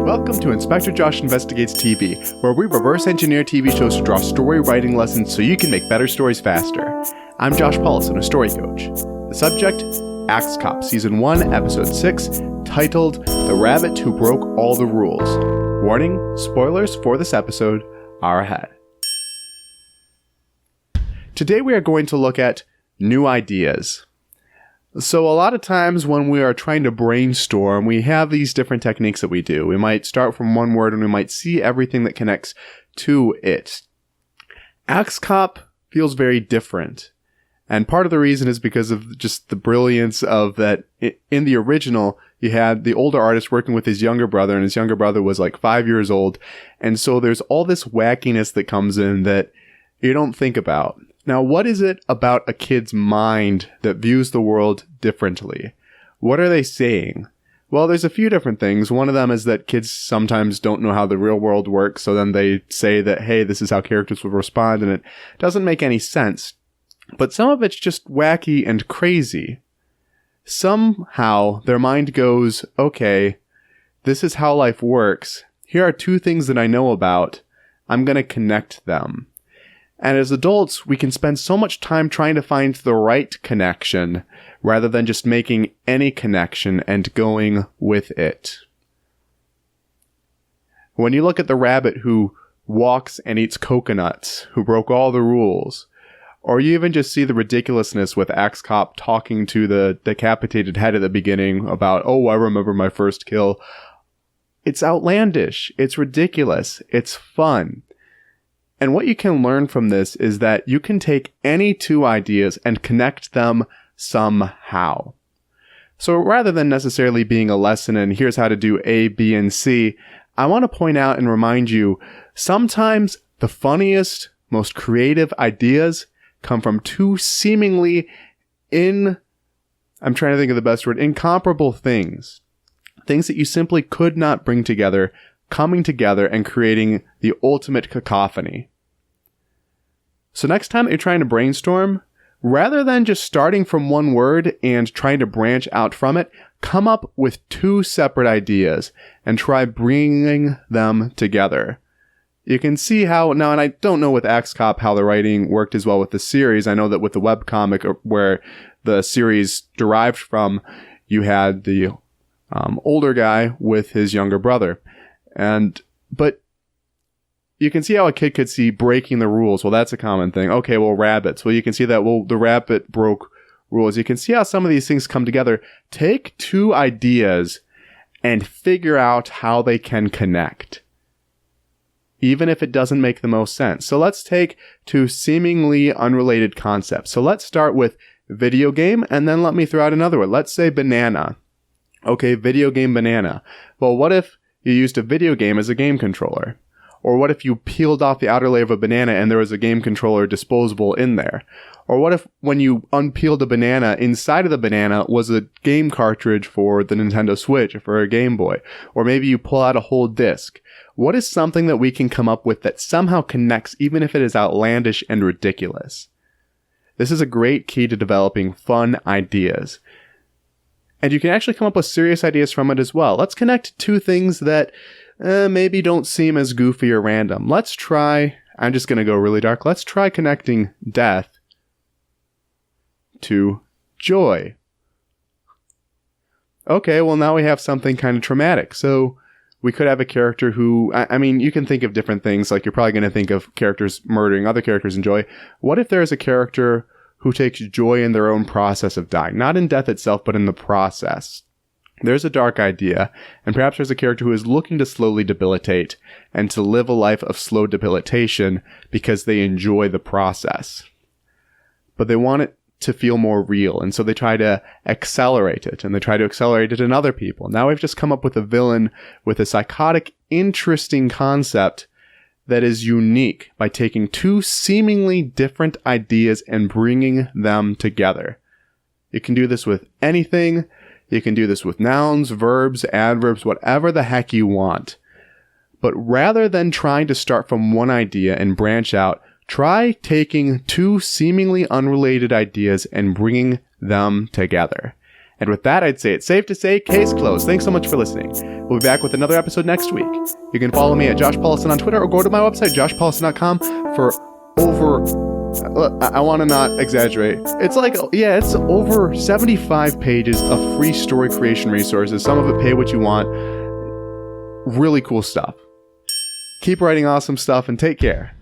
Welcome to Inspector Josh Investigates TV, where we reverse engineer TV shows to draw story writing lessons so you can make better stories faster. I'm Josh Paulson, a story coach. The subject, Axe Cop, Season 1, Episode 6, titled The Rabbit Who Broke All the Rules. Warning, spoilers for this episode are ahead. Today we are going to look at new ideas. So a lot of times when we are trying to brainstorm, we have these different techniques that we do. We might start from one word and we might see everything that connects to it. Axe Cop feels very different. And part of the reason is because of just the brilliance of that. In the original, you had the older artist working with his younger brother, and his younger brother was like 5 years old. And so there's all this wackiness that comes in that you don't think about. Now, what is it about a kid's mind that views the world differently? What are they saying? Well, there's a few different things. One of them is that kids sometimes don't know how the real world works, so then they say that, hey, this is how characters will respond, and it doesn't make any sense. But some of it's just wacky and crazy. Somehow, their mind goes, okay, this is how life works. Here are two things that I know about. I'm going to connect them. And as adults, we can spend so much time trying to find the right connection rather than just making any connection and going with it. When you look at the rabbit who walks and eats coconuts, who broke all the rules, or you even just see the ridiculousness with Axe Cop talking to the decapitated head at the beginning about, oh, I remember my first kill. It's outlandish. It's ridiculous. It's fun. And what you can learn from this is that you can take any two ideas and connect them somehow. So rather than necessarily being a lesson and here's how to do A, B, and C, I want to point out and remind you, sometimes the funniest, most creative ideas come from two seemingly incomparable things. Things that you simply could not bring together, coming together and creating the ultimate cacophony. So next time that you're trying to brainstorm, rather than just starting from one word and trying to branch out from it, come up with two separate ideas and try bringing them together. You can see how, now, and I don't know with Axe Cop how the writing worked as well with the series. I know that with the webcomic where the series derived from, you had the older guy with his younger brother. But you can see how a kid could see breaking the rules. Well, that's a common thing. Okay, well, rabbits. Well, you can see that, well, the rabbit broke rules. You can see how some of these things come together. Take two ideas and figure out how they can connect, even if it doesn't make the most sense. So let's take two seemingly unrelated concepts. So let's start with video game, and then let me throw out another one. Let's say banana. Okay, video game banana. Well, what if you used a video game as a game controller? Or what if you peeled off the outer layer of a banana and there was a game controller disposable in there? Or what if when you unpeeled a banana, inside of the banana was a game cartridge for the Nintendo Switch or for a Game Boy? Or maybe you pull out a whole disc. What is something that we can come up with that somehow connects even if it is outlandish and ridiculous? This is a great key to developing fun ideas. And you can actually come up with serious ideas from it as well. Let's connect two things that maybe don't seem as goofy or random. Let's try, I'm just going to go really dark. Let's try connecting death to joy. Okay, well now we have something kind of traumatic. So we could have a character who, I mean, you can think of different things. Like you're probably going to think of characters murdering other characters in joy. What if there's a character who takes joy in their own process of dying? Not in death itself, but in the process. There's a dark idea, and perhaps there's a character who is looking to slowly debilitate and to live a life of slow debilitation because they enjoy the process. But they want it to feel more real, and so they try to accelerate it, and they try to accelerate it in other people. Now we've just come up with a villain with a psychotic, interesting concept that is unique by taking two seemingly different ideas and bringing them together. You can do this with anything. You can do this with nouns, verbs, adverbs, whatever the heck you want. But rather than trying to start from one idea and branch out, try taking two seemingly unrelated ideas and bringing them together. And with that, I'd say it's safe to say case closed. Thanks so much for listening. We'll be back with another episode next week. You can follow me at Josh Paulson on Twitter or go to my website, joshpaulson.com, for I want to not exaggerate. It's it's over 75 pages of free story creation resources. Some of it pay what you want. Really cool stuff. Keep writing awesome stuff and take care.